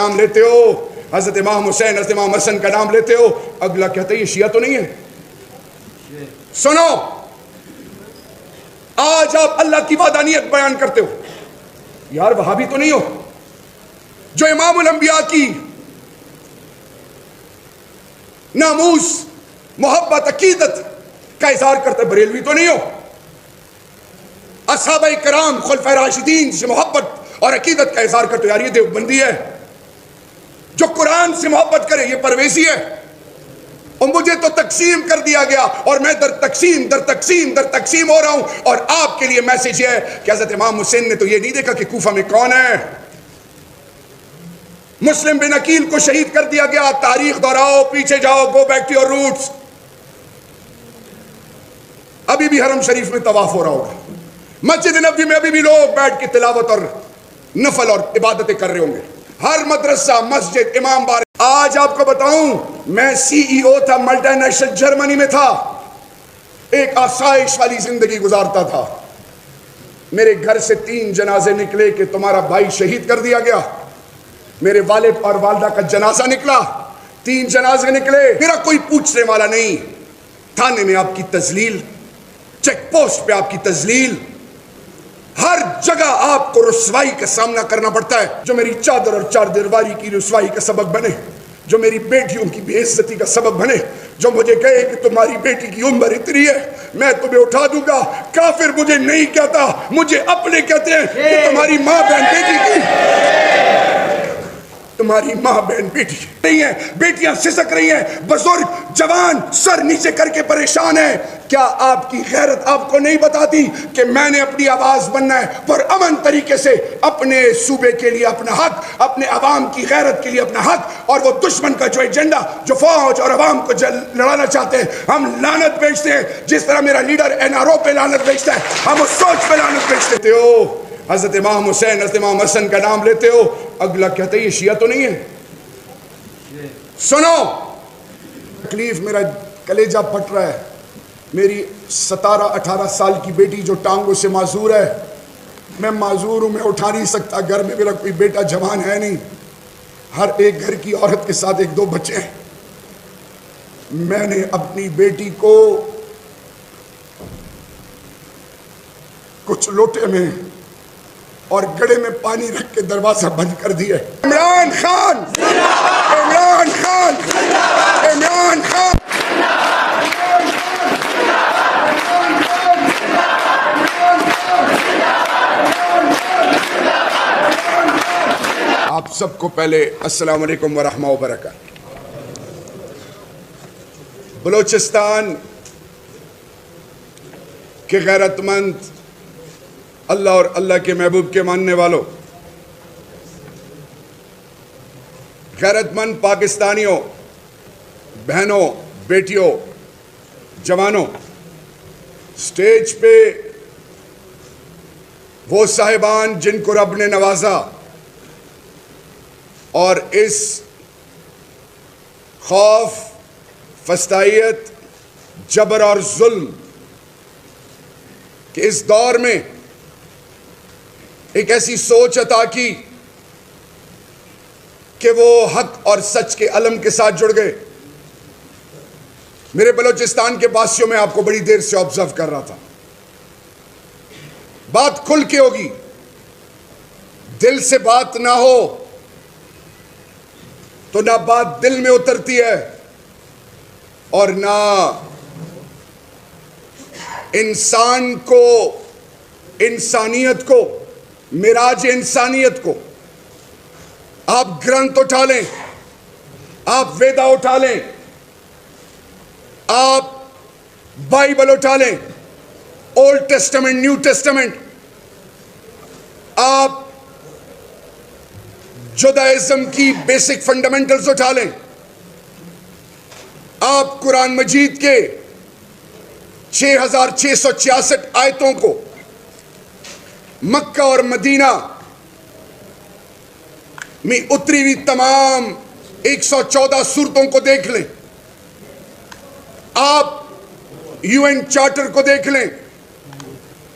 نام لیتے ہو, حضرت امام حسین حضرت امام حسن کا نام لیتے ہو, اگلا کہتے ہیں یہ شیعہ تو نہیں ہے. سنو, آج آپ اللہ کی وحدانیت بیان کرتے ہو, یار وہابی تو نہیں ہو. جو امام الانبیاء کی ناموس, محبت, عقیدت کا اظہار کرتے بریلوی تو نہیں ہو. اصحابہ کرام خلفائے راشدین سے محبت اور عقیدت کا اظہار کرتے, یار یہ دیوبندی ہے. جو قرآن سے محبت کرے یہ پرویزی ہے. اور مجھے تو تقسیم کر دیا گیا اور میں در تقسیم ہو رہا ہوں. اور آپ کے لیے میسج یہ ہے کہ حضرت امام حسین نے تو یہ نہیں دیکھا کہ کوفہ میں کون ہے. مسلم بن عقیل کو شہید کر دیا گیا. تاریخ دہراؤ, پیچھے جاؤ, go back to your roots. ابھی بھی حرم شریف میں طواف ہو رہا ہوگا, مسجد نبوی میں ابھی بھی لوگ بیٹھ کے تلاوت اور نفل اور عبادتیں کر رہے ہوں گے. ہر مدرسہ, مسجد, امام بار. آج آپ کو بتاؤں, میں سی ای او تھا, ملٹی نیشنل جرمنی میں تھا, ایک آسائش والی زندگی گزارتا تھا. میرے گھر سے 3 جنازے نکلے کہ تمہارا بھائی شہید کر دیا گیا. میرے والد اور والدہ کا جنازہ نکلا, 3 جنازے نکلے. میرا کوئی پوچھنے والا نہیں. تھانے میں آپ کی تذلیل, چیک پوسٹ پہ آپ کی تذلیل, ہر جگہ آپ کو رسوائی کا سامنا کرنا پڑتا ہے. جو میری چادر اور چار دیواری کی رسوائی کا سبب بنے, جو میری بیٹیوں کی بے عزتی کا سبب بنے, جو مجھے کہے کہ تمہاری بیٹی کی عمر اتنی ہے میں تمہیں اٹھا دوں گا. کافر مجھے نہیں کہتا, مجھے اپنے کہتے ہیں کہ تمہاری ماں بہن بیٹی کی, تمہاری ماں بہن بیٹی نہیں ہے. بیٹیاں سسک رہی ہیں, بزرگ جوان سر نیچے کر کے پریشان ہیں. کیا آپ کی غیرت آپ کو نہیں بتاتی کہ میں نے اپنی آواز بننا ہے پر امن طریقے سے, اپنے صوبے کے لیے اپنا حق, اپنے عوام کی غیرت کے لیے اپنا حق, اور وہ دشمن کا جو ایجنڈا جو فوج اور عوام کو لڑانا چاہتے ہیں, ہم لعنت بیچتے ہیں. جس طرح میرا لیڈر NRO پہ لعنت بیچتا ہے, ہم اس سوچ پہ لعنت بیچتے ہو. حضرت امام حسین حضرت امام حسن کا نام لیتے ہو, اگلا کہتے ہیں یہ شیعہ تو نہیں ہے. سنو, تکلیف, میرا کلیجہ پھٹ رہا ہے. میری 17-18 سال کی بیٹی جو ٹانگوں سے معذور ہے, میں معذور ہوں, میں اٹھا نہیں سکتا. گھر میں میرا کوئی بیٹا جوان ہے نہیں, ہر ایک گھر کی عورت کے ساتھ 1-2 بچے ہیں. میں نے اپنی بیٹی کو کچھ لوٹے میں اور گڑے میں پانی رکھ کے دروازہ بند کر دیا. عمران خان, عمران خان, عمران خان. آپ سب کو پہلے السلام علیکم ورحمہ وبرکاتہ. بلوچستان کے غیرت مند, اللہ اور اللہ کے محبوب کے ماننے والوں, غیرت مند پاکستانیوں, بہنوں, بیٹیوں, جوانوں, سٹیج پہ وہ صاحبان جن کو رب نے نوازا اور اس خوف, فسطائیت, جبر اور ظلم کہ اس دور میں ایک ایسی سوچ عطا کی کہ وہ حق اور سچ کے علم کے ساتھ جڑ گئے. میرے بلوچستان کے باسیوں میں آپ کو بڑی دیر سے آبزرو کر رہا تھا. بات کھل کے ہوگی, دل سے بات نہ ہو تو نہ بات دل میں اترتی ہے اور نہ انسان کو, انسانیت کو, معراج انسانیت کو. آپ گرنتھ اٹھا لیں, آپ ویدا اٹھا لیں, آپ بائبل اٹھا لیں, اولڈ ٹیسٹمنٹ, نیو ٹیسٹمنٹ, آپ جودائزم کی بیسک فنڈامنٹلز اٹھا لیں, آپ قرآن مجید کے 6666 آیتوں کو, مکہ اور مدینہ میں اتری ہوئی تمام 114 سورتوں کو دیکھ لیں, آپ UN چارٹر کو دیکھ لیں,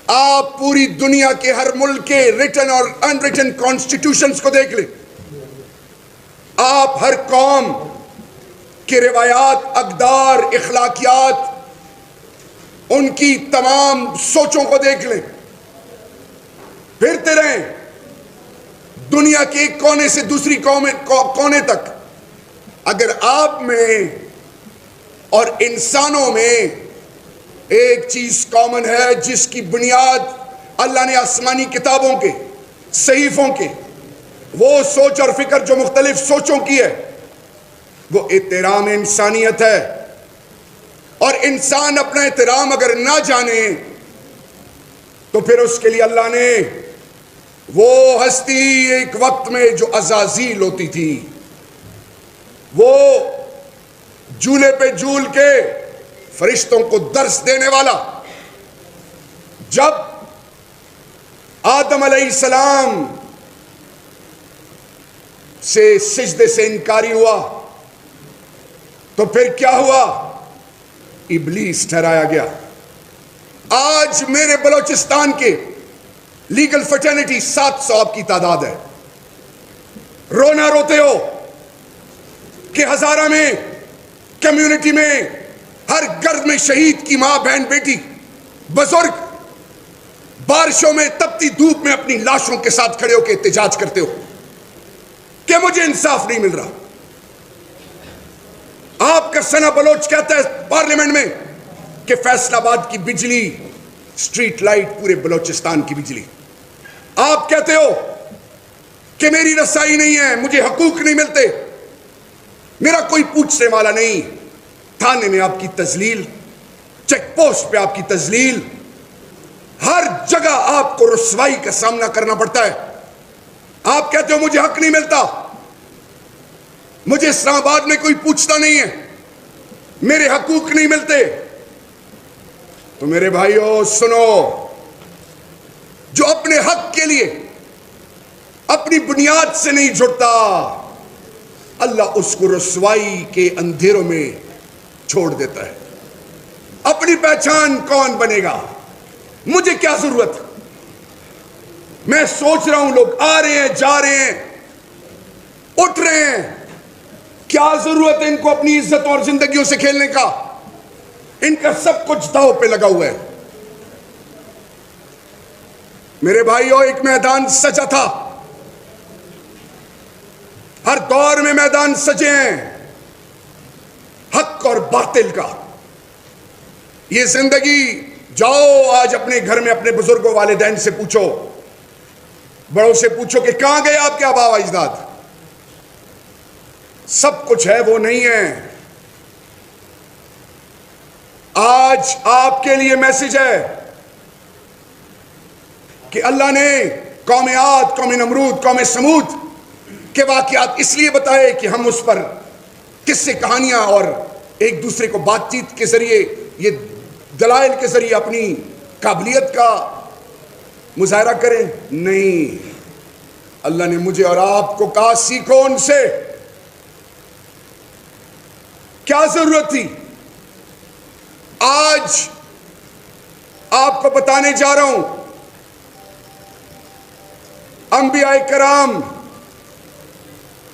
آپ پوری دنیا کے ہر ملک کے ریٹن اور ان ریٹن کانسٹیٹیوشنز کو دیکھ لیں. آپ ہر قوم کی روایات، اقدار، اخلاقیات، ان کی تمام سوچوں کو دیکھ لیں، پھرتے رہیں دنیا کے ایک کونے سے دوسری کونے تک. اگر آپ میں اور انسانوں میں ایک چیز کامن ہے جس کی بنیاد اللہ نے آسمانی کتابوں کے، صحیفوں کے، وہ سوچ اور فکر جو مختلف سوچوں کی ہے، وہ احترام انسانیت ہے. اور انسان اپنا احترام اگر نہ جانے تو پھر اس کے لیے اللہ نے وہ ہستی ایک وقت میں جو عزازیل ہوتی تھی، وہ جھولے پہ جھول کے فرشتوں کو درس دینے والا، جب آدم علیہ السلام سے سجدے سے انکاری ہوا تو پھر کیا ہوا؟ ابلیس ٹھہرایا گیا. آج میرے بلوچستان کے لیگل فرٹرنٹی 700 آپ کی تعداد ہے. رونا روتے ہو کہ ہزارہ میں، کمیونٹی میں، ہر گھر میں شہید کی ماں، بہن، بیٹی، بزرگ بارشوں میں، تپتی دھوپ میں اپنی لاشوں کے ساتھ کھڑے ہو کے احتجاج کرتے ہو کہ مجھے انصاف نہیں مل رہا. آپ کا سنا بلوچ کہتا ہے پارلیمنٹ میں کہ فیصل آباد کی بجلی، سٹریٹ لائٹ پورے بلوچستان کی بجلی. آپ کہتے ہو کہ میری رسائی نہیں ہے، مجھے حقوق نہیں ملتے، میرا کوئی پوچھنے والا نہیں. تھانے میں آپ کی تذلیل، چیک پوسٹ پہ آپ کی تذلیل، ہر جگہ آپ کو رسوائی کا سامنا کرنا پڑتا ہے. آپ کہتے ہو مجھے حق نہیں ملتا، مجھے اسلام آباد میں کوئی پوچھتا نہیں ہے، میرے حقوق نہیں ملتے. تو میرے بھائیو سنو، جو اپنے حق کے لیے اپنی بنیاد سے نہیں جڑتا، اللہ اس کو رسوائی کے اندھیروں میں چھوڑ دیتا ہے. اپنی پہچان کون بنے گا؟ مجھے کیا ضرورت؟ میں سوچ رہا ہوں لوگ آ رہے ہیں، جا رہے ہیں، اٹھ رہے ہیں، کیا ضرورت ہے ان کو اپنی عزت اور زندگیوں سے کھیلنے کا؟ ان کا سب کچھ داؤ پہ لگا ہوا ہے. میرے بھائیوں، ایک میدان سجا تھا، ہر دور میں میدان سجے ہیں حق اور باطل کا. یہ زندگی، جاؤ آج اپنے گھر میں اپنے بزرگوں، والدین سے پوچھو، بڑوں سے پوچھو کہ کہاں گئے آپ کے آبا و اجداد؟ سب کچھ ہے، وہ نہیں ہے. آج آپ کے لیے میسج ہے کہ اللہ نے قوم عاد، قوم نمرود، قوم سمود کے واقعات اس لیے بتائے کہ ہم اس پر قصے، کہانیاں اور ایک دوسرے کو بات چیت کے ذریعے، یہ دلائل کے ذریعے اپنی قابلیت کا مظاہرہ کریں. نہیں، اللہ نے مجھے اور آپ کو کہا سیکھو ان سے. کیا ضرورت تھی؟ آج آپ کو بتانے جا رہا ہوں، انبیاء کرام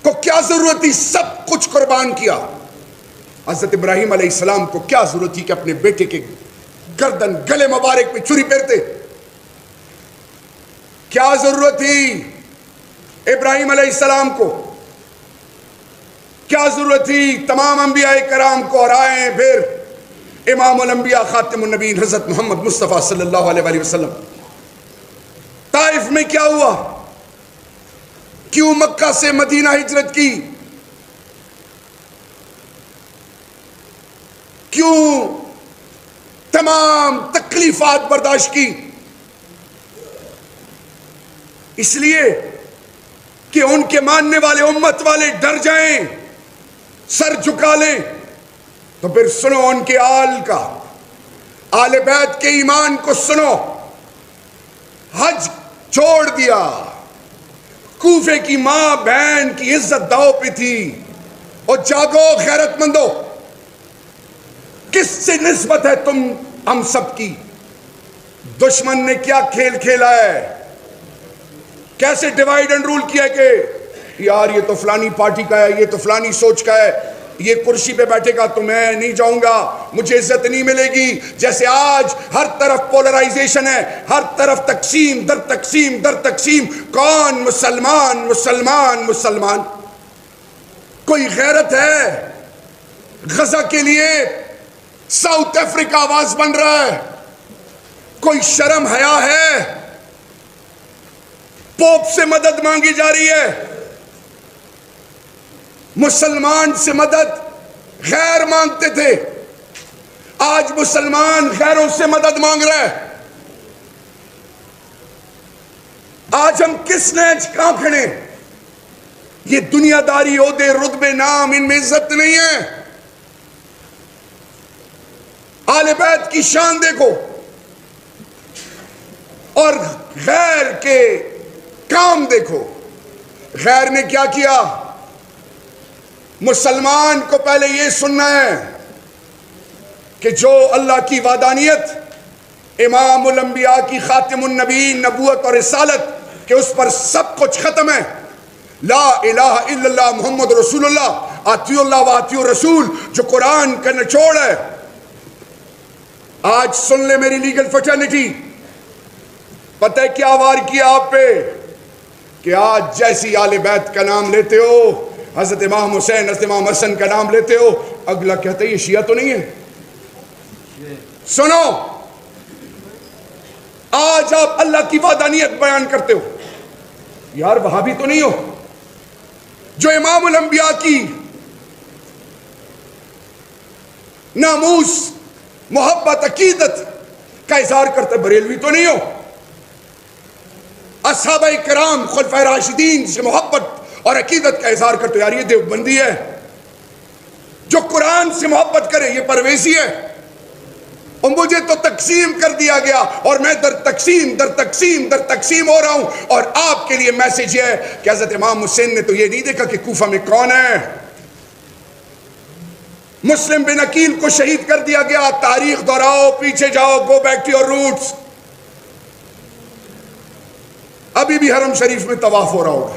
کو کیا ضرورت تھی؟ سب کچھ قربان کیا. حضرت ابراہیم علیہ السلام کو کیا ضرورت تھی کہ اپنے بیٹے کے گردن، گلے مبارک پہ چھری پھیرتے؟ کیا ضرورت تھی ابراہیم علیہ السلام کو؟ کیا ضرورت تھی تمام انبیاء کرام کو؟ اور آئیں پھر امام الانبیاء، خاتم النبیین حضرت محمد مصطفیٰ صلی اللہ علیہ وآلہ وسلم. طائف میں کیا ہوا؟ کیوں مکہ سے مدینہ ہجرت کی؟ کیوں تمام تکلیفات برداشت کی؟ اس لیے کہ ان کے ماننے والے، امت والے ڈر جائیں، سر جھکا لیں. تو پھر سنو ان کے آل کا، آل بیت کے ایمان کو سنو. حج چھوڑ دیا، کوفے کی ماں بہن کی عزت داؤ پہ تھی. اور جاگو غیرت مندو، کس سے نسبت ہے تم ہم سب کی؟ دشمن نے کیا کھیل کھیلا ہے، کیسے ڈیوائیڈ اینڈ رول کیا کہ یار یہ تو فلانی پارٹی کا ہے، یہ تو فلانی سوچ کا ہے، یہ کرسی پہ بیٹھے گا تو میں نہیں جاؤں گا، مجھے عزت نہیں ملے گی. جیسے آج ہر طرف پولرائزیشن ہے، ہر طرف تقسیم در تقسیم در تقسیم. کون مسلمان مسلمان مسلمان؟ کوئی غیرت ہے؟ غزہ کے لیے ساؤتھ افریقہ آواز بن رہا ہے. کوئی شرم حیا ہے؟ پوپ سے مدد مانگی جا رہی ہے. مسلمان سے مدد غیر مانگتے تھے، آج مسلمان غیروں سے مدد مانگ رہا ہے. آج ہم کس نیچ کہاں کھڑے؟ یہ دنیا داری، عہدے، رتبے، نام، ان میں عزت نہیں ہے. آل بیت کی شان دیکھو اور غیر کے کام دیکھو. غیر نے کیا کیا؟ مسلمان کو پہلے یہ سننا ہے کہ جو اللہ کی وحدانیت، امام الانبیاء کی خاتم النبیین، نبوت اور رسالت کہ اس پر سب کچھ ختم ہے. لا الہ الا اللہ محمد رسول اللہ، اطیعوا اللہ و اطیعوا الرسول، جو قرآن کا نچوڑ ہے. آج سن لے میری لیگل فٹرنٹی، پتہ ہے کیا وار کیا آپ پہ؟ کہ آج جیسی آل بیت کا نام لیتے ہو، حضرت امام حسین، حضرت امام حسن کا نام لیتے ہو، اگلا کہتے ہیں یہ شیعہ تو نہیں ہے. سنو، آج آپ اللہ کی وحدانیت بیان کرتے ہو، یار وہابی تو نہیں ہو. جو امام الانبیاء کی ناموس، محبت، عقیدت کا اظہار کرتے بریلوی تو نہیں ہو. اصحابہ کرام، خلفائے راشدین سے محبت اور عقیدت کا اظہار کرتے یار یہ دیوبندی ہے. جو قرآن سے محبت کرے یہ پرویزی ہے. اور مجھے تو تقسیم کر دیا گیا اور میں در تقسیم در تقسیم در تقسیم ہو رہا ہوں. اور آپ کے لیے میسج یہ ہے کہ حضرت امام حسین نے تو یہ نہیں دیکھا کہ کوفہ میں کون ہے. مسلم بن عقیل کو شہید کر دیا گیا. تاریخ دہراؤ، پیچھے جاؤ، go back to your roots. ابھی بھی حرم شریف میں طواف ہو رہا ہوگا.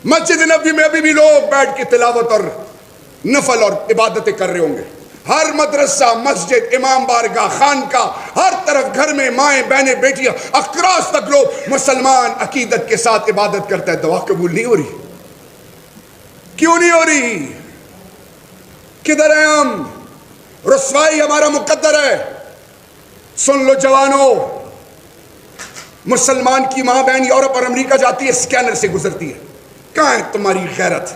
مسجد نبوی میں ابھی بھی لوگ بیٹھ کے تلاوت اور نفل اور عبادتیں کر رہے ہوں گے. ہر مدرسہ، مسجد، امام بارگاہ، خانقاہ، ہر طرف گھر میں مائیں، بہنیں، بیٹیاں، اکراس تک لوگ مسلمان عقیدت کے ساتھ عبادت کرتا ہے. دعا قبول نہیں ہو رہی. کیوں نہیں ہو رہی؟ کدھر ہیں ہم؟ رسوائی ہمارا مقدر ہے. سن لو جوانوں، مسلمان کی ماں بہن یورپ اور امریکہ جاتی ہے، اسکینر سے گزرتی ہے. کہاں ہے تمہاری غیرت؟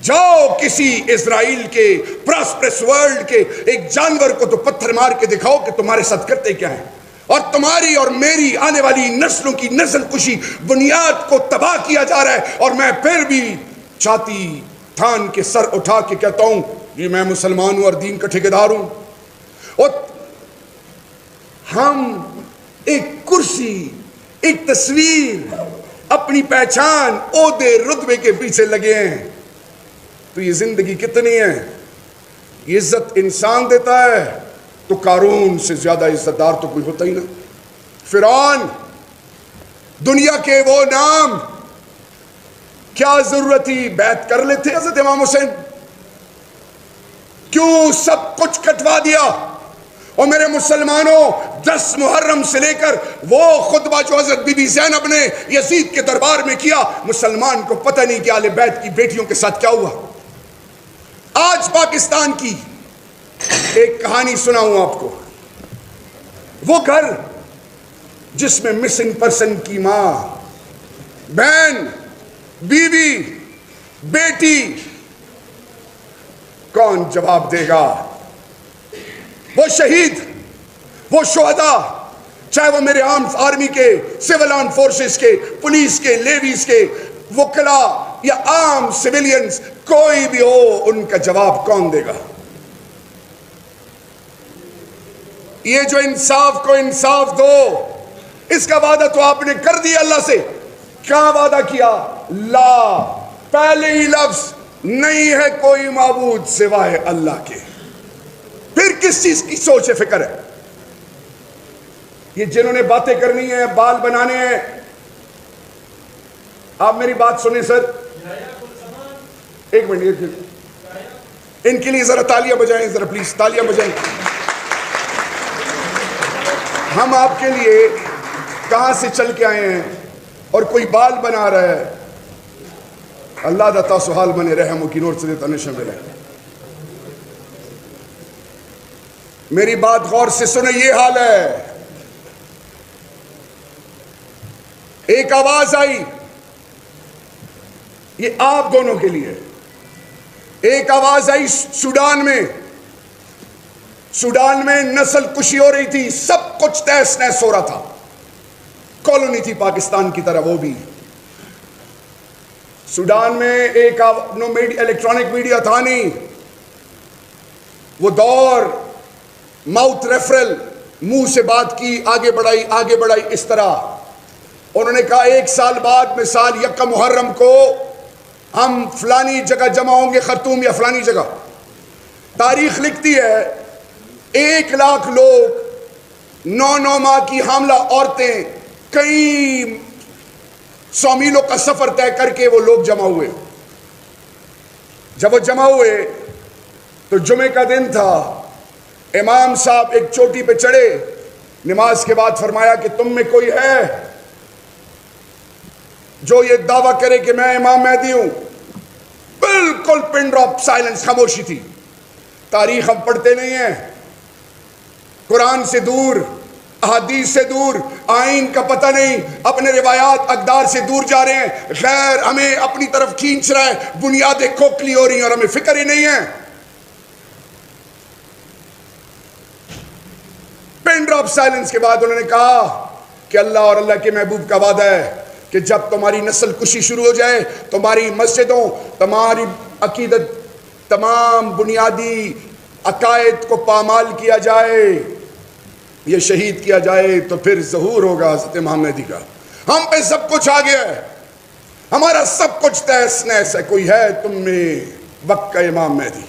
جاؤ کسی اسرائیل کے پراسپرس ورلڈ کے ایک جانور کو تو پتھر مار کے دکھاؤ کہ تمہارے ساتھ کرتے کیا ہیں. اور تمہاری اور میری آنے والی نسلوں کی نسل کشی بنیاد کو تباہ کیا جا رہا ہے. اور میں پھر بھی چھاتی تھان کے سر اٹھا کے کہتا ہوں یہ میں مسلمان ہوں اور دین کا ٹھیکیدار ہوں. اور ہم ایک کرسی، ایک تصویر، اپنی پہچان، عہدے، رتبے کے پیچھے لگے ہیں. تو یہ زندگی کتنی ہے؟ یہ عزت انسان دیتا ہے تو قارون سے زیادہ عزت دار تو کوئی ہوتا ہی نہ. فرعون، دنیا کے وہ نام، کیا ضرورت تھی؟ بیعت کر لیتے حضرت امام حسین. کیوں سب کچھ کٹوا دیا؟ اور میرے مسلمانوں، 10 محرم سے لے کر وہ خطبہ جو حضرت بی بی زینب نے یزید کے دربار میں کیا، مسلمان کو پتہ نہیں کہ آل بیت کی بیٹیوں کے ساتھ کیا ہوا. آج پاکستان کی ایک کہانی سناؤں آپ کو. وہ گھر جس میں مسنگ پرسن کی ماں، بہن، بیوی، بیٹی، کون جواب دے گا؟ وہ شہید، وہ شہداء، چاہے وہ میرے آرمی کے، سول آرم فورسز کے، پولیس کے، لیویز کے، وکلا یا عام سویلینز، کوئی بھی ہو، ان کا جواب کون دے گا؟ یہ جو انصاف کو انصاف دو، اس کا وعدہ تو آپ نے کر دیا اللہ سے. کہاں وعدہ کیا؟ لا، پہلے ہی لفظ، نہیں ہے کوئی معبود سوائے اللہ کے. پھر کس چیز کی سوچ ہے، فکر ہے؟ یہ جنہوں نے باتیں کرنی ہیں، بال بنانے ہیں. آپ میری بات سنیں سر، ایک منٹ ان کے لیے ذرا تالیاں بجائیں، ذرا پلیز تالیاں بجائیں. ہم آپ کے لیے کہاں سے چل کے آئے ہیں اور کوئی بال بنا رہا ہے. اللہ دا تاسو حال بنے رحم کی نور سے دیتا نشہ ملے. میری بات غور سے سنیں، یہ حال ہے. ایک آواز آئی، یہ آپ دونوں کے لیے. ایک آواز آئی سوڈان میں نسل کشی ہو رہی تھی، سب کچھ تہس نہس ہو رہا تھا. کالونی تھی پاکستان کی طرح وہ بھی. سوڈان میں ایک الیکٹرانک میڈیا تھا نہیں. وہ دور ماؤتھ ریفرل، منہ سے بات کی، آگے بڑھائی اس طرح. انہوں نے کہا 1 سال بعد مثال 1 محرم کو ہم فلانی جگہ جمع ہوں گے، خرطوم یا فلانی جگہ. تاریخ لکھتی ہے 1 لاکھ لوگ، 9 ماہ کی حاملہ عورتیں، کئی 100 میلوں کا سفر طے کر کے وہ لوگ جمع ہوئے. جب وہ جمع ہوئے تو جمعے کا دن تھا. امام صاحب ایک چوٹی پہ چڑھے، نماز کے بعد فرمایا کہ تم میں کوئی ہے جو یہ دعویٰ کرے کہ میں امام مہدی ہوں. بالکل پن ڈراپ سائلنس، خاموشی تھی. تاریخ ہم پڑھتے نہیں ہیں، قرآن سے دور، احادیث سے دور، آئین کا پتہ نہیں، اپنے روایات اقدار سے دور جا رہے ہیں. غیر ہمیں اپنی طرف کھینچ رہا ہے، بنیادیں کھوکھلی ہو رہی ہیں اور ہمیں فکر ہی نہیں ہے. پن ڈراپ سائلنس کے بعد انہوں نے کہا کہ اللہ اور اللہ کے محبوب کا وعدہ ہے کہ جب تمہاری نسل کشی شروع ہو جائے، تمہاری مسجدوں، تمہاری عقیدت، تمام بنیادی عقائد کو پامال کیا جائے، یہ شہید کیا جائے، تو پھر ظہور ہوگا حضرت امام مہدی کا. ہم پہ سب کچھ آ گیا ہے، ہمارا سب کچھ تہس نہس ہے. کوئی ہے تم میں وقت کا امام مہدی؟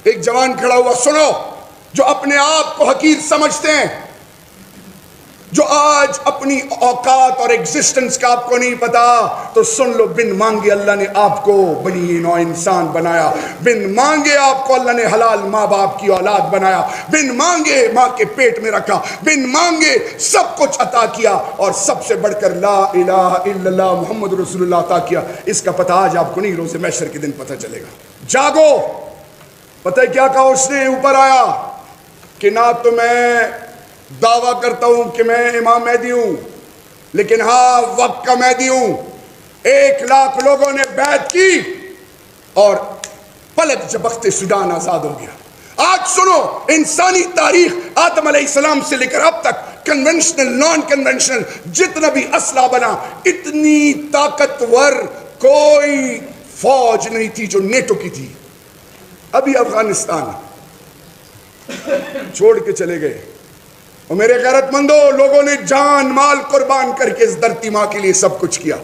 ایک جوان کھڑا ہوا، سنو، جو اپنے آپ کو حقیر سمجھتے ہیں، جو آج اپنی اوقات اور ایگزسٹنس کا آپ کو نہیں پتا، تو سن لو، بن مانگے اللہ نے آپ کو بنی نوع انسان بنایا. بن مانگے آپ کو اللہ نے حلال ماں باپ کی اولاد بنایا. بن مانگے ماں کے پیٹ میں رکھا. بن مانگے سب کچھ عطا کیا، اور سب سے بڑھ کر لا الہ الا اللہ محمد رسول اللہ عطا کیا. اس کا پتہ آج آپ کو نہیں، روز محشر کے دن پتہ چلے گا. جاگو. پتہ کیا کہا اس نے؟ اوپر آیا کہ نہ تو میں دعویٰ کرتا ہوں کہ میں امام مہدی ہوں، لیکن ہاں وقت کا مہدی ہوں. 1 لاکھ لوگوں نے بیعت کی اور پلک جھپکتے سوڈان آزاد ہو گیا. آج سنو، انسانی تاریخ آدم علیہ السلام سے لے کر اب تک، کنونشنل، نان کنونشنل، جتنا بھی اسلحہ بنا، اتنی طاقتور کوئی فوج نہیں تھی جو نیٹو کی تھی. ابھی افغانستان چھوڑ کے چلے گئے، اور میرے غیرت مندوں، لوگوں نے جان مال قربان کر کے اس دھرتی ماں کے لیے سب کچھ کیا.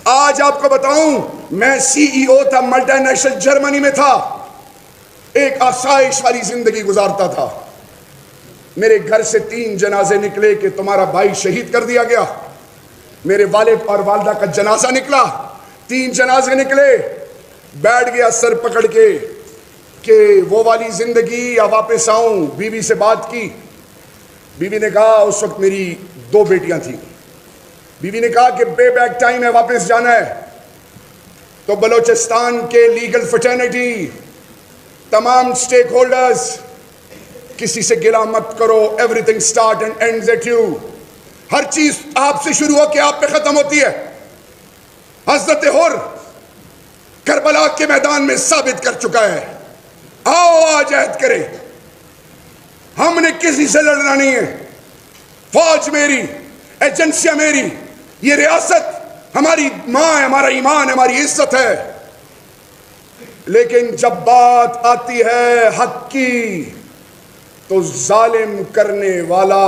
آج آپ کو بتاؤں، میں CEO تھا، ملٹی نیشنل جرمنی میں تھا، ایک آسائش والی زندگی گزارتا تھا. میرے گھر سے 3 جنازے نکلے کہ تمہارا بھائی شہید کر دیا گیا. میرے والد اور والدہ کا جنازہ نکلا، 3 جنازے نکلے. بیٹھ گیا سر پکڑ کے کہ وہ والی زندگی یا واپس آؤں. بیوی سے بات کی. بیوی نے کہا، اس وقت میری 2 بیٹیاں تھیں، بیوی نے کہا کہ پے بیک ٹائم ہے، واپس جانا ہے. تو بلوچستان کے لیگل فٹرنیٹی، تمام سٹیک ہولڈرز، کسی سے گلا مت کرو. Everything start and ends at you. ہر چیز آپ سے شروع ہو کے آپ پہ ختم ہوتی ہے. حضرت حر کربلا کے میدان میں ثابت کر چکا ہے. آؤ آج عہد کریں، ہم نے کسی سے لڑنا نہیں ہے. فوج میری، ایجنسیاں میری، یہ ریاست ہماری ماں ہے، ہمارا ایمان ہے، ہماری عزت ہے. لیکن جب بات آتی ہے حق کی، تو ظالم کرنے والا،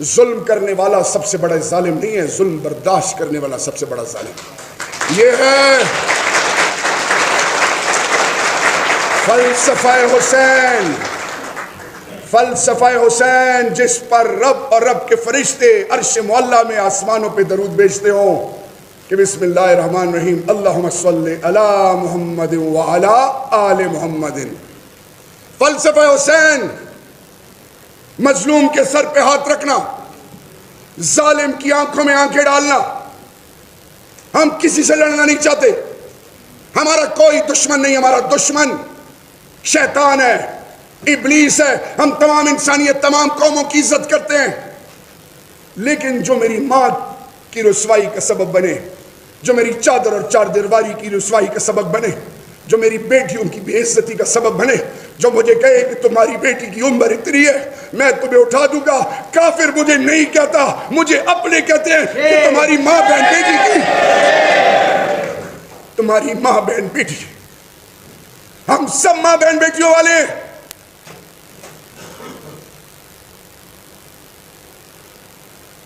ظلم کرنے والا سب سے بڑا ظالم نہیں ہے، ظلم برداشت کرنے والا سب سے بڑا ظالم یہ ہے. فلسفہ حسین، فلسفہ حسین جس پر رب اور رب کے فرشتے عرش معلیٰ میں آسمانوں پہ درود بھیجتے ہوں کہ بسم اللہ الرحمن الرحیم اللہم صلی علی محمد وعلی آل محمد. فلسفہ حسین، مظلوم کے سر پہ ہاتھ رکھنا، ظالم کی آنکھوں میں آنکھیں ڈالنا. ہم کسی سے لڑنا نہیں چاہتے، ہمارا کوئی دشمن نہیں، ہمارا دشمن شیطان ہے، ابلیس ہے. ہم تمام انسانیت، تمام قوموں کی عزت کرتے ہیں، لیکن جو میری ماں کی رسوائی کا سبب بنے، جو میری چادر اور چار دیواری کی رسوائی کا سبب بنے، جو میری بیٹیوں کی بے عزتی کا سبب بنے، جو مجھے کہے کہ تمہاری بیٹی کی عمر اتنی ہے میں تمہیں اٹھا دوں گا، کافر مجھے نہیں کہتا، مجھے اپنے کہتے ہیں کہ تمہاری ماں بہن بیٹی کی، تمہاری ماں بہن بیٹی. ہم سب ماں بہن بیٹیوں والے ہیں.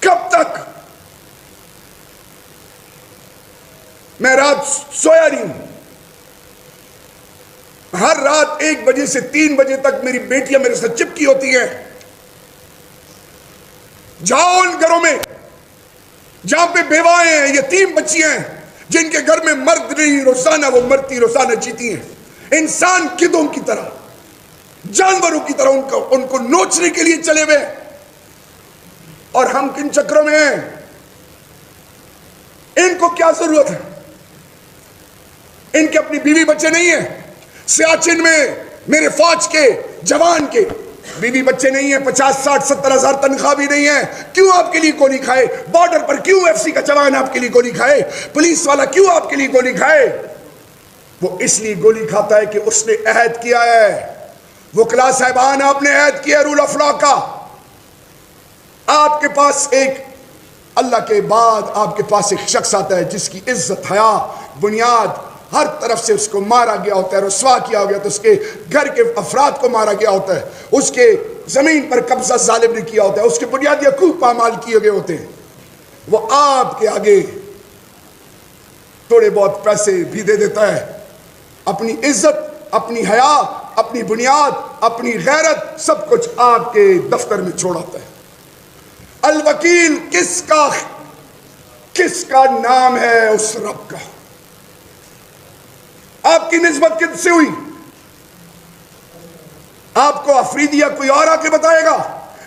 کب تک؟ میں رات سویا نہیں ہوں، ہر رات 1 بجے سے 3 بجے تک میری بیٹیاں میرے ساتھ چپکی ہوتی ہیں. جاؤ ان گھروں میں جہاں پہ بیوائیں ہیں، یتیم بچیاں ہیں، جن کے گھر میں مرد نہیں، روزانہ وہ مرتی روزانہ جیتی ہیں، انسان گدھوں کی طرح، جانوروں کی طرح ان کو نوچنے کے لیے چلے ہوئے. اور ہم کن چکروں میں ہیں؟ ان کو کیا ضرورت ہے؟ ان کے اپنی بیوی بچے نہیں ہیں؟ سیاچن میں میرے فوج کے جوان کے بیوی بچے نہیں ہیں، 50 60 70 ہزار تنخواہ بھی نہیں ہے. کیوں آپ کے لیے گولی کھائے؟ بارڈر پر کیوں FC کا جوان آپ کے لیے گولی کھائے؟ پولیس والا کیوں آپ کے لیے گولی کھائے؟ وہ اس لیے گولی کھاتا ہے کہ اس نے عہد کیا ہے. وکلا صاحبان، آپ نے عہد کیا رول آف لا کا. آپ کے پاس ایک اللہ کے بعد آپ کے پاس ایک شخص آتا ہے جس کی عزت، حیا، بنیاد ہر طرف سے اس کو مارا گیا ہوتا ہے، رسوا کیا ہو گیا، تو اس کے گھر کے افراد کو مارا گیا ہوتا ہے، اس کے زمین پر قبضہ ظالم نے کیا ہوتا ہے، اس کے بنیادی حقوق پامال کیے گئے ہوتے ہیں. وہ آپ کے آگے تھوڑے بہت پیسے بھی دے دیتا ہے، اپنی عزت، اپنی حیا، اپنی بنیاد، اپنی غیرت، سب کچھ آپ کے دفتر میں چھوڑ آتا ہے. الوکیل کس کا نام ہے؟ اس رب کا. آپ کی نسبت کس سے ہوئی؟ آپ کو افریدیہ کوئی اور آ کے بتائے گا؟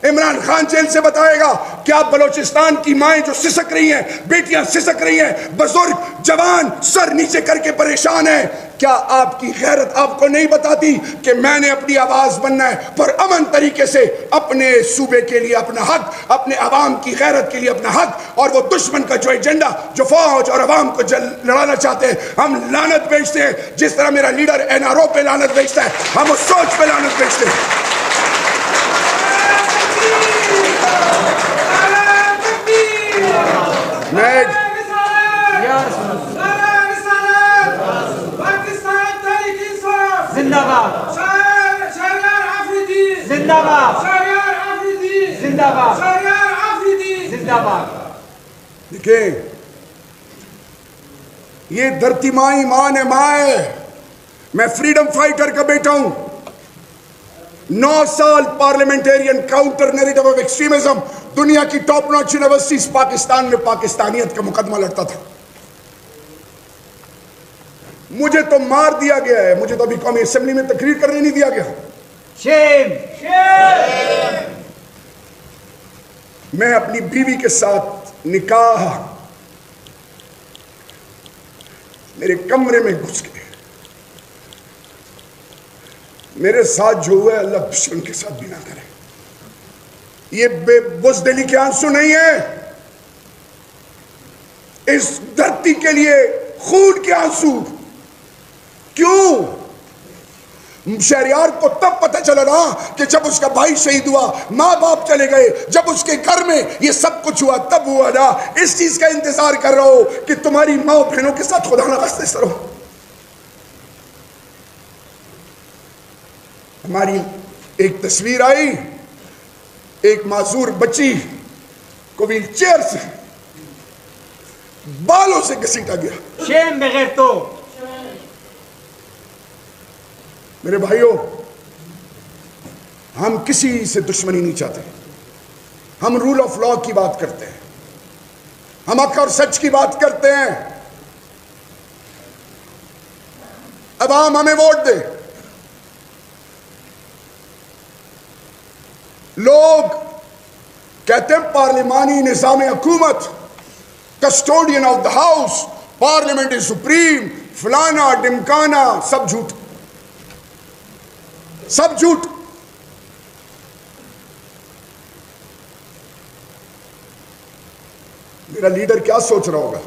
عمران خان جیل سے بتائے گا کہ آپ بلوچستان کی مائیں جو سسک رہی ہیں، بیٹیاں سسک رہی ہیں، بزرگ جوان سر نیچے کر کے پریشان ہیں، کیا آپ کی غیرت آپ کو نہیں بتاتی کہ میں نے اپنی آواز بننا ہے پر امن طریقے سے، اپنے صوبے کے لیے اپنا حق، اپنے عوام کی غیرت کے لیے اپنا حق، اور وہ دشمن کا جو ایجنڈا جو فوج اور عوام کو لڑانا چاہتے ہیں، ہم لعنت بیچتے ہیں. جس طرح میرا لیڈر NRO پہ لعنت بیچتا ہے، ہم اس سوچ پہ لعنت بیچتے ہیں. زندہ باد شہریار آفریدی، زندہ باد شہریار آفریدی، زندہ باد شہریار آفریدی، زندہ باد. دیکھیں، یہ دھرتی ماں ایمان ہے، ماں ہے. میں فریڈم فائٹر کا بیٹا ہوں. 9 سال parliamentarian counter narrative of extremism, دنیا کی ٹاپ ناچ یونیورسٹیز پاکستان میں پاکستانیت کا مقدمہ لڑتا تھا. مجھے تو مار دیا گیا ہے، مجھے تو ابھی قومی اسمبلی میں تقریر کرنے نہیں دیا گیا. شیم میں اپنی بیوی کے ساتھ نکاح میرے کمرے میں گھس گئے. میرے ساتھ جو ہوا ہے اللہ دشمن کے ساتھ بھی نہ کرے. یہ بے بزدلی کے آنسو نہیں ہے، اس دھرتی کے لیے خون کے آنسو. کیوں؟ شہریار کو تب پتہ چلا نا کہ جب اس کا بھائی شہید ہوا، ماں باپ چلے گئے، جب اس کے گھر میں یہ سب کچھ ہوا، تب ہوا نا. اس چیز کا انتظار کر رہا ہو کہ تمہاری ماں بہنوں کے ساتھ خدا نہ خواستہ اس طرح. ہماری ایک تصویر آئی، ایک معذور بچی کو ویل چیئر سے بالوں سے گھسیٹا گیا. شیم بغیر تو میرے بھائیوں، ہم کسی سے دشمنی نہیں چاہتے، ہم رول آف لا کی بات کرتے ہیں، ہم حق اور سچ کی بات کرتے ہیں. عوام ہمیں ووٹ دے. لوگ کہتے ہیں پارلیمانی نظام حکومت, custodian of the house, parliament is supreme, فلانا ڈمکانا, سب جھوٹ, سب جھوٹ. میرا لیڈر کیا سوچ رہا ہوگا؟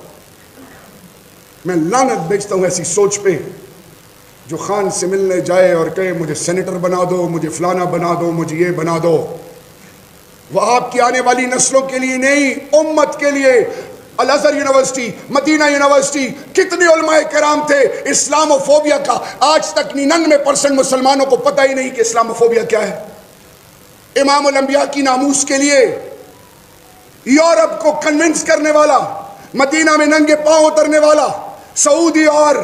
میں لعنت بھیجتا ہوں ایسی سوچ پہ جو خان سے ملنے جائے اور کہے مجھے سینیٹر بنا دو, مجھے فلانا بنا دو, مجھے یہ بنا دو. وہ آپ کی آنے والی نسلوں کے لیے نہیں, امت کے لیے. الازہر یونیورسٹی, مدینہ یونیورسٹی, کتنے علماء کرام تھے. اسلام و فوبیا کا آج تک 99% مسلمانوں کو پتہ ہی نہیں کہ اسلام و فوبیا کیا ہے. امام الانبیاء کی ناموس کے لیے یورپ کو کنونس کرنے والا, مدینہ میں ننگے پاؤں اترنے والا, سعودی اور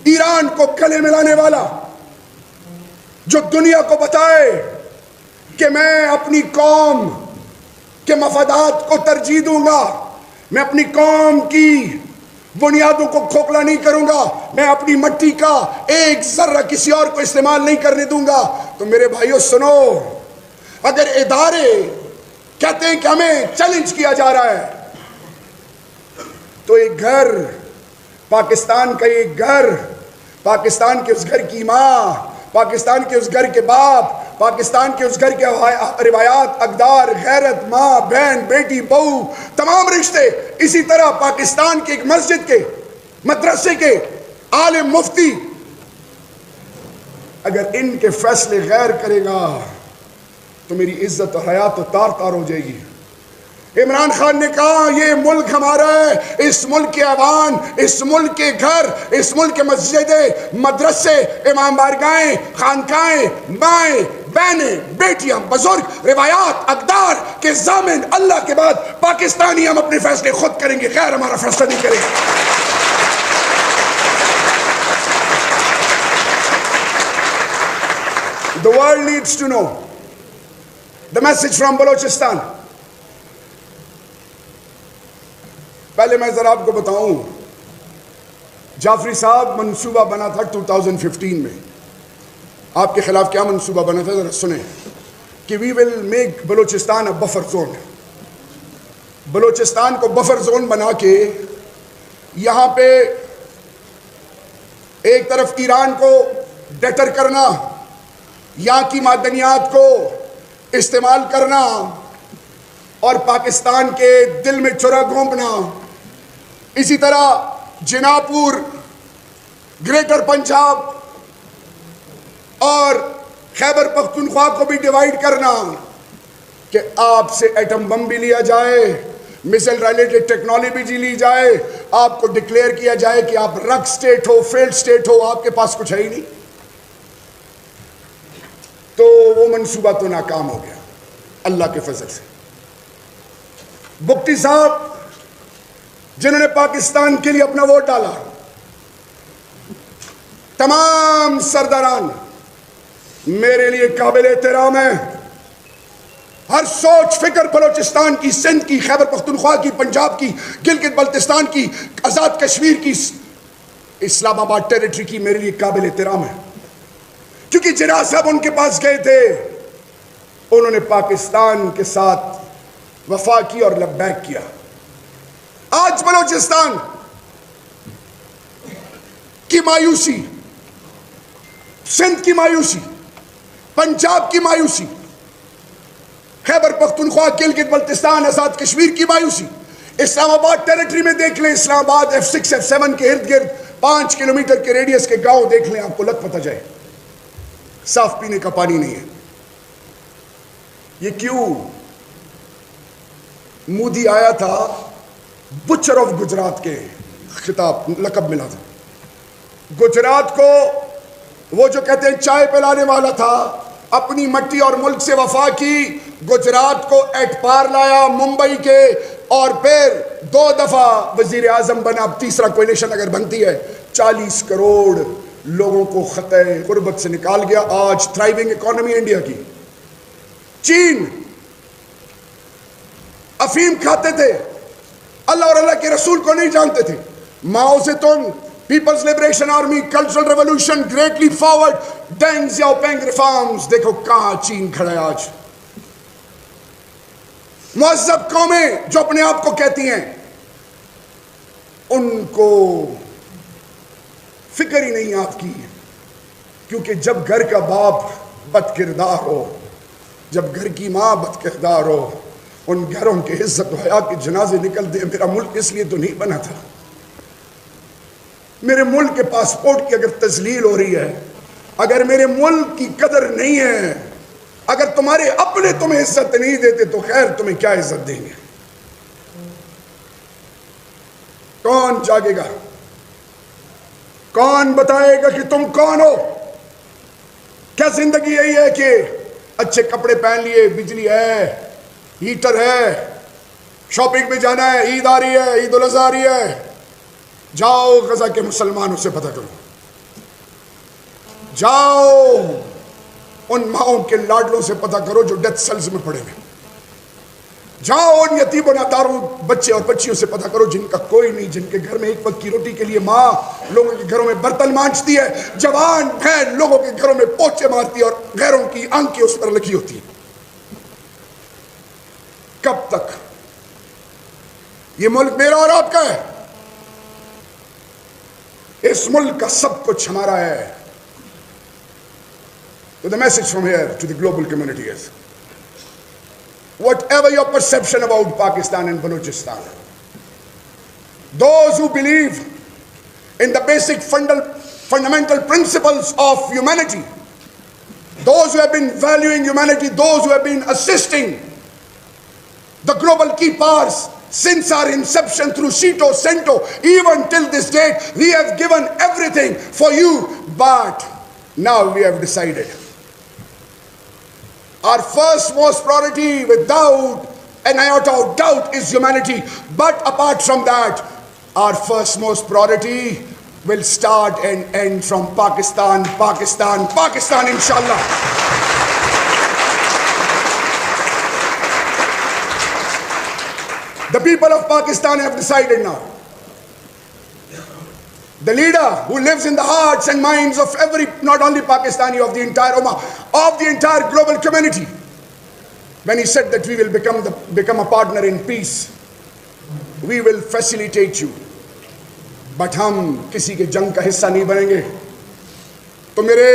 ایران کو گلے ملانے والا, جو دنیا کو بتائے کہ میں اپنی قوم کے مفادات کو ترجیح دوں گا, میں اپنی قوم کی بنیادوں کو کھوکھلا نہیں کروں گا, میں اپنی مٹی کا ایک ذرہ کسی اور کو استعمال نہیں کرنے دوں گا. تو میرے بھائیوں سنو, اگر ادارے کہتے ہیں کہ ہمیں چیلنج کیا جا رہا ہے, تو ایک گھر, پاکستان کا ایک گھر, پاکستان کے اس گھر کی ماں, پاکستان کے اس گھر کے باپ, پاکستان کے اس گھر کے روایات, اقدار, غیرت, ماں, بہن, بیٹی, بہو, تمام رشتے, اسی طرح پاکستان کے ایک مسجد کے, مدرسے کے عالم, مفتی, اگر ان کے فیصلے غیر کرے گا تو میری عزت و حیات و تار تار ہو جائے گی. عمران خان نے کہا یہ ملک ہمارا ہے, اس ملک کے عوام, اس ملک کے گھر, اس ملک کے مسجدیں, مدرسے, امام بارگاہیں, خانقاہیں, مائیں, بہنیں, بیٹیاں, بزرگ, روایات, اقدار کے ضامن اللہ کے بعد پاکستانی. ہم اپنے فیصلے خود کریں گے, غیر ہمارا فیصلہ نہیں کرے گا. The world needs to know the message from Balochistan. پہلے میں ذرا آپ کو بتاؤں, جعفری صاحب منصوبہ بنا تھا 2015 میں. آپ کے خلاف کیا منصوبہ بنا تھا ذرا سنیں, کہ we will make Balochistan a buffer zone. Balochistan کو بفر زون بنا کے یہاں پہ ایک طرف ایران کو ڈیٹر کرنا, یہاں کی معدنیات کو استعمال کرنا, اور پاکستان کے دل میں چرا گھونپنا. اسی طرح جناپور, گریٹر پنجاب اور خیبر پختونخوا کو بھی ڈیوائیڈ کرنا, کہ آپ سے ایٹم بم بھی لیا جائے, میزائل ریلیٹڈ ٹیکنالوجی بھی لی جائے, آپ کو ڈکلیئر کیا جائے کہ آپ رگ سٹیٹ ہو, فیلڈ سٹیٹ ہو, آپ کے پاس کچھ ہے ہی نہیں. تو وہ منصوبہ تو ناکام ہو گیا اللہ کے فضل سے. بگٹی صاحب جنہوں نے پاکستان کے لیے اپنا ووٹ ڈالا, تمام سرداران میرے لیے قابل احترام ہیں. ہر سوچ فکر بلوچستان کی, سندھ کی, خیبر پختونخوا کی, پنجاب کی, گلگت بلتستان کی, آزاد کشمیر کی, اسلام آباد ٹیریٹری کی میرے لیے قابل احترام ہے. کیونکہ جناح صاحب ان کے پاس گئے تھے, انہوں نے پاکستان کے ساتھ وفا کی اور لبیک کیا. آج بلوچستان کی مایوسی, سندھ کی مایوسی, پنجاب کی مایوسی, خیبر پختونخوا, گلگت بلتستان, آزاد کشمیر کی مایوسی, اسلام آباد ٹیریٹری میں دیکھ لیں, اسلام آباد F6 F7 کے ارد گرد 5 کلومیٹر کے ریڈیس کے گاؤں دیکھ لیں, آپ کو لگ پتہ جائے صاف پینے کا پانی نہیں ہے. یہ کیوں؟ مودی آیا تھا, بچر آف گجرات کے خطاب لقب ملا تھا. گجرات کو وہ جو کہتے ہیں چائے پلانے والا تھا, اپنی مٹی اور ملک سے وفا کی, گجرات کو ایٹ پار لایا ممبئی کے, اور پھر 2 دفعہ وزیر اعظم بنا. اب تیسرا کولیشن اگر بنتی ہے, 40 کروڑ لوگوں کو خطے غربت سے نکال گیا. آج تھرائیونگ اکانومی انڈیا کی. چین افیم کھاتے تھے, اللہ اور اللہ کے رسول کو نہیں جانتے تھے. Mao Tse Tung, People's Liberation Army, Cultural Revolution, Great Leap Forward, Deng Xiaoping reforms, دیکھو کہاں چین کھڑا ہے آج. مہذب قومیں جو اپنے آپ کو کہتی ہیں, ان کو فکر ہی نہیں آپ کی, کیونکہ جب گھر کا باپ بد کردار ہو, جب گھر کی ماں بد کردار ہو, ان گھروں کے عزت و حیا کے جنازے نکل دے. میرا ملک اس لیے تو نہیں بنا تھا. میرے ملک کے پاسپورٹ کی اگر تذلیل ہو رہی ہے, اگر میرے ملک کی قدر نہیں ہے, اگر تمہارے اپنے تمہیں عزت نہیں دیتے تو خیر تمہیں کیا عزت دیں گے؟ کون جاگے گا؟ کون بتائے گا کہ تم کون ہو؟ کیا زندگی یہی ہے کہ اچھے کپڑے پہن لیے, بجلی ہے, ہیٹر ہے, شاپنگ میں جانا ہے, عید آ رہی ہے, عید الاضحیٰ آ رہی ہے, جاؤ غزہ کے مسلمانوں سے پتہ کرو, جاؤ ان ماؤں کے لاڈلوں سے پتہ کرو جو ڈیتھ سیلز میں پڑے ہوئے, جاؤ ان یتیم و ناداروں بچے اور بچیوں سے پتہ کرو جن کا کوئی نہیں, جن کے گھر میں ایک وقت کی روٹی کے لیے ماں لوگوں کے گھروں میں برتن مانجتی ہے, جوان بہن لوگوں کے گھروں میں پوچھے مارتی ہے اور غیروں کی آنکھیں اس پر لکھی ہوتی ہیں. کب تک؟ یہ ملک میرا اور آپ کا ہے, اس ملک کا سب کچھ ہمارا ہے. So the message from here to the global community is, whatever your perception about Pakistan and Balochistan, those who believe in the basic fundamental principles of humanity, those who have been valuing humanity, those who have been assisting the global key powers since our inception through Sito, Sento, even till this date, we have given everything for you, but now we have decided. Our first most priority, without an iota of doubt, is humanity. But apart from that, our first most priority will start and end from Pakistan, Pakistan, Pakistan, inshallah. The people of Pakistan have decided now. The leader who lives in the hearts and minds of every, not only Pakistani, of the entire Ummah, of the entire global community, when he said that we will become a partner in peace, we will facilitate you, but hum kisi ke jang ka hissa nahi banenge. تو میرے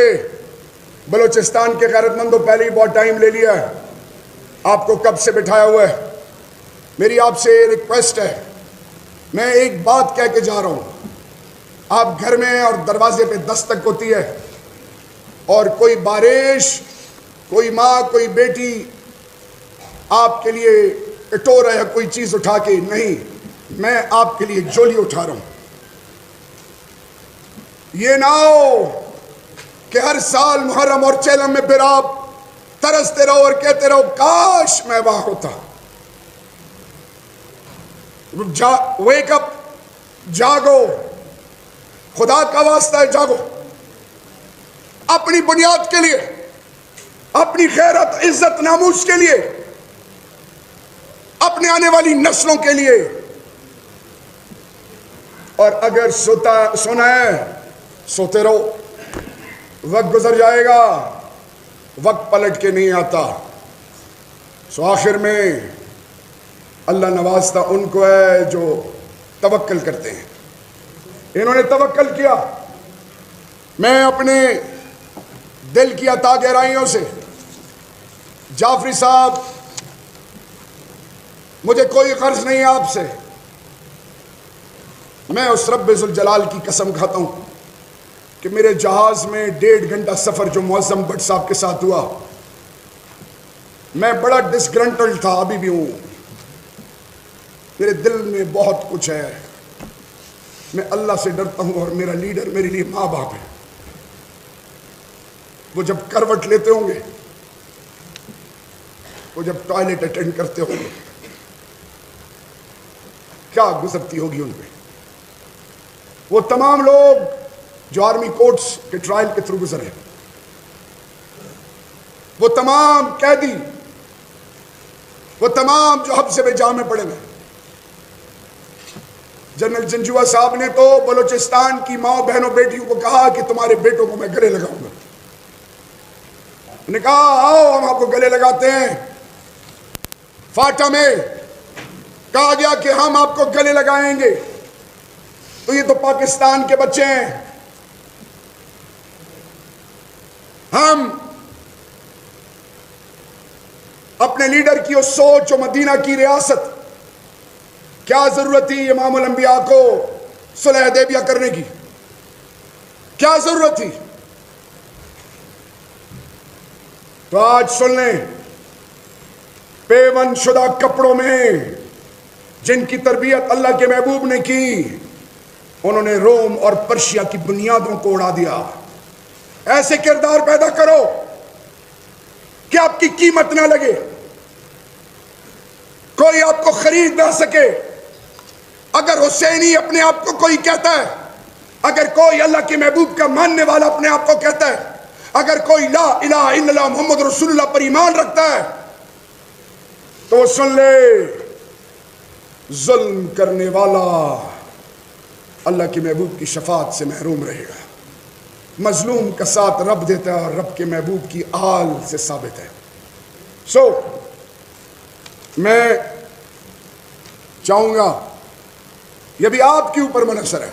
بلوچستان کے غیرت مندوں پہلے ہی بہت time لے لیا ہے, آپ کو کب سے بٹھایا ہوا ہے. میری آپ سے ریکویسٹ ہے, میں ایک بات کہہ کے جا رہا ہوں. آپ گھر میں اور دروازے پہ دستک ہوتی ہے اور کوئی بارش, کوئی ماں, کوئی بیٹی آپ کے لیے اٹو رہا ہے کوئی چیز اٹھا کے, نہیں, میں آپ کے لیے جولی اٹھا رہا ہوں. یہ نہ ہو کہ ہر سال محرم اور چیلم میں پھر آپ ترستے رہو اور کہتے رہو کاش میں وہاں ہوتا. ویک اپ, جاگو, خدا کا واسطہ ہے جاگو. اپنی بنیاد کے لیے, اپنی غیرت, عزت, ناموس کے لیے, اپنے آنے والی نسلوں کے لیے. اور اگر سونا ہے سوتے رہو, وقت گزر جائے گا, وقت پلٹ کے نہیں آتا. سو آخر میں اللہ نوازتا ان کو ہے جو توکل کرتے ہیں. انہوں نے توکل کیا. میں اپنے دل کی عطا گہرائیوں سے, جعفری صاحب, مجھے کوئی قرض نہیں ہے آپ سے, میں اس رب ذوالجلال کی قسم کھاتا ہوں کہ میرے جہاز میں 1.5 گھنٹہ سفر جو معظم بٹ صاحب کے ساتھ ہوا, میں بڑا ڈسگرنٹل تھا, ابھی بھی ہوں. میرے دل میں بہت کچھ ہے. میں اللہ سے ڈرتا ہوں اور میرا لیڈر میرے لیے ماں باپ ہے. وہ جب کروٹ لیتے ہوں گے, وہ جب ٹوائلٹ اٹینڈ کرتے ہوں گے, کیا گزرتی ہوگی ان پہ. وہ تمام لوگ جو آرمی کورٹس کے ٹرائل کے تھرو گزرے, وہ تمام قیدی, وہ تمام جو حبسے میں جا میں پڑے ہوئے, جنرل جنجوہ صاحب نے تو بلوچستان کی ماں بہنوں بیٹیوں کو کہا کہ تمہارے بیٹوں کو میں گلے لگاؤں گا. انہوں نے کہا آؤ ہم آپ کو گلے لگاتے ہیں. فاٹا میں کہا گیا کہ ہم آپ کو گلے لگائیں گے. تو یہ تو پاکستان کے بچے ہیں. ہم اپنے لیڈر کی اس سوچ و مدینہ کی ریاست، کیا ضرورت تھی امام الانبیاء کو صلح حدیبیہ کرنے کی؟ کیا ضرورت تھی؟ تو آج سن لیں، پیون شدہ کپڑوں میں جن کی تربیت اللہ کے محبوب نے کی، انہوں نے روم اور پرشیا کی بنیادوں کو اڑا دیا. ایسے کردار پیدا کرو کہ آپ کی قیمت نہ لگے، کوئی آپ کو خرید نہ سکے. اگر حسینی اپنے آپ کو کوئی کہتا ہے، اگر کوئی اللہ کے محبوب کا ماننے والا اپنے آپ کو کہتا ہے، اگر کوئی لا الہ الا اللہ محمد رسول اللہ پر ایمان رکھتا ہے، تو سن لے، ظلم کرنے والا اللہ کے محبوب کی شفاعت سے محروم رہے گا. مظلوم کا ساتھ رب دیتا ہے اور رب کے محبوب کی آل سے ثابت ہے. میں چاہوں گا، یہ بھی آپ کے اوپر منحصر ہے،